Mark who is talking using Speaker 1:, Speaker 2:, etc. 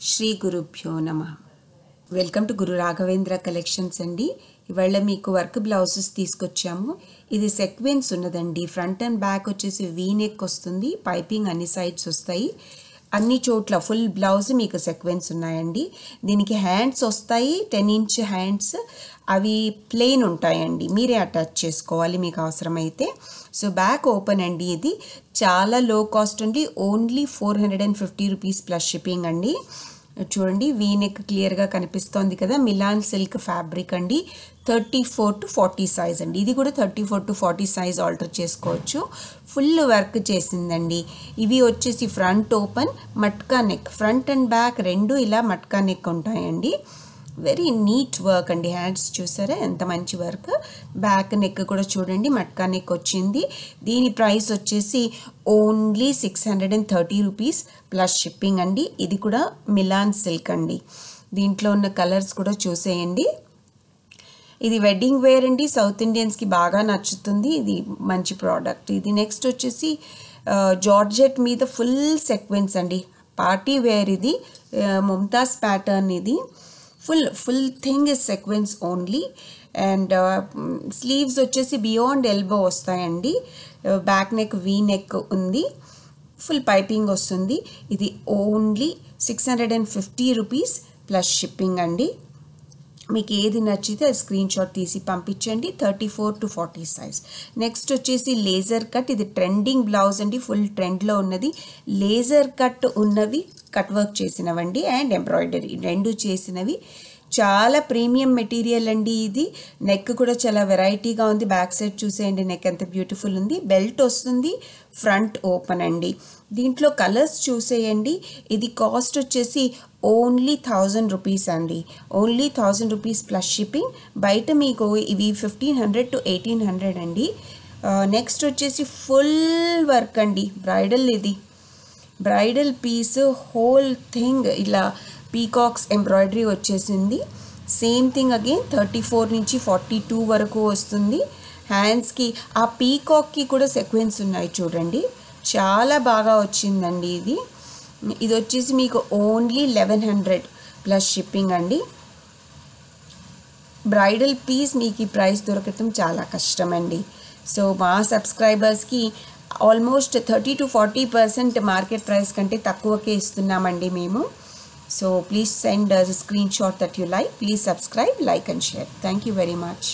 Speaker 1: శ్రీ గురుభ్యో నమః. Welcome to Guru Raghavendra collections అండి. ఇవాళ మీకు వర్క్ బ్లౌజెస్ తీసుకొచ్చాము. ఇది సెక్వెన్స్ ఉన్నదండి. ఫ్రంట్ అండ్ బ్యాక్ వచ్చేసి వీ నెక్ వస్తుంది. పైపింగ్ అన్ని సైడ్స్ వస్తాయి. అన్ని చోట్ల ఫుల్ బ్లౌజ్ మీకు సెక్వెన్స్ ఉన్నాయండి. దీనికి హ్యాండ్స్ వస్తాయి, 10 ఇంచ్ హ్యాండ్స్. అవి ప్లెయిన్ ఉంటాయండి, మీరే అటాచ్ చేసుకోవాలి మీకు అవసరమైతే. సో బ్యాక్ ఓపెన్ అండి. ఇది చాలా లో కాస్ట్ అండి. ఓన్లీ 450 రూపీస్ ప్లస్ షిప్పింగ్ అండి. చూడండి, వీ నెక్ క్లియర్గా కనిపిస్తోంది కదా. మిలాన్ సిల్క్ ఫ్యాబ్రిక్ అండి. 34 to 40 సైజ్ అండి. ఇది కూడా 34 to 40 సైజ్ ఆల్టర్ చేసుకోవచ్చు. ఫుల్ వర్క్ చేసిందండి. ఇవి వచ్చేసి front open, matka neck. Front and back రెండు ఇలా మట్కా నెక్ ఉంటాయండి. వెరీ నీట్ వర్క్ అండి. హ్యాండ్స్ చూసారా ఎంత మంచి వర్క్. బ్యాక్ నెక్ కూడా చూడండి, మట్కా నెక్ వచ్చింది. దీని ప్రైస్ వచ్చేసి ఓన్లీ 630 రూపీస్ ప్లస్ షిప్పింగ్ అండి. ఇది కూడా మిలాన్ సిల్క్ అండి. దీంట్లో ఉన్న కలర్స్ కూడా చూసేయండి. ఇది వెడ్డింగ్ వేర్ అండి. సౌత్ ఇండియన్స్కి బాగా నచ్చుతుంది. ఇది మంచి ప్రోడక్ట్. ఇది నెక్స్ట్ వచ్చేసి జార్జెట్ మీద ఫుల్ సెక్వెన్స్ అండి. పార్టీ వేర్ ఇది. ముంతాజ్ ప్యాటర్న్ ఇది. Full thing is sequence only. And sleeves వచ్చేసి బియాండ్ ఎల్బో వస్తాయండి. బ్యాక్ నెక్ వీ నెక్ ఉంది. ఫుల్ పైపింగ్ వస్తుంది. ఇది ఓన్లీ 650 రూపీస్ ప్లస్ షిప్పింగ్ అండి. మీకు ఏది నచ్చితే అది స్క్రీన్ షాట్ తీసి పంపించండి. 34 to 40 సైజ్. నెక్స్ట్ వచ్చేసి లేజర్ కట్. ఇది ట్రెండింగ్ బ్లౌజ్ అండి. ఫుల్ ట్రెండ్లో ఉన్నది. లేజర్ కట్ ఉన్నవి కట్ వర్క్ చేసినవండి అండ్ ఎంబ్రాయిడరీ రెండు చేసినవి. చాలా ప్రీమియం మెటీరియల్ అండి ఇది. నెక్ కూడా చాలా వెరైటీగా ఉంది. బ్యాక్ సైడ్ చూసేయండి, నెక్ ఎంత బ్యూటిఫుల్ ఉంది. బెల్ట్ వస్తుంది. ఫ్రంట్ ఓపెన్ అండి. దీంట్లో కలర్స్ చూసేయండి. ఇది కాస్ట్ వచ్చేసి ఓన్లీ 1000 రూపీస్ అండి. Only 1000 rupees plus shipping. బయట మీకు ఇవి 1500 to 1800 అండి. నెక్స్ట్ వచ్చేసి ఫుల్ వర్క్ అండి. బ్రైడల్ ఇది. బ్రైడల్ పీస్ హోల్ థింగ్ ఇలా పీకాక్స్ ఎంబ్రాయిడరీ వచ్చేసింది. సేమ్ థింగ్ అగైన్ 34 నుంచి 42 వరకు వస్తుంది. హ్యాండ్స్కి ఆ పీకాక్కి కూడా సెక్వెన్స్ ఉన్నాయి చూడండి. చాలా బాగా వచ్చిందండి ఇది. ఇది వచ్చేసి మీకు ఓన్లీ 1100 ప్లస్ షిప్పింగ్ అండి. బ్రైడల్ పీస్ మీకు ఈ ప్రైస్ దొరకటం చాలా కష్టం అండి. సో మా సబ్స్క్రైబర్స్కి ఆల్మోస్ట్ 30 to 40% మార్కెట్ ప్రైస్ కంటే తక్కువకే ఇస్తున్నామండి మేము. So please send us a screenshot that you like. Please subscribe, like and share. Thank you very much.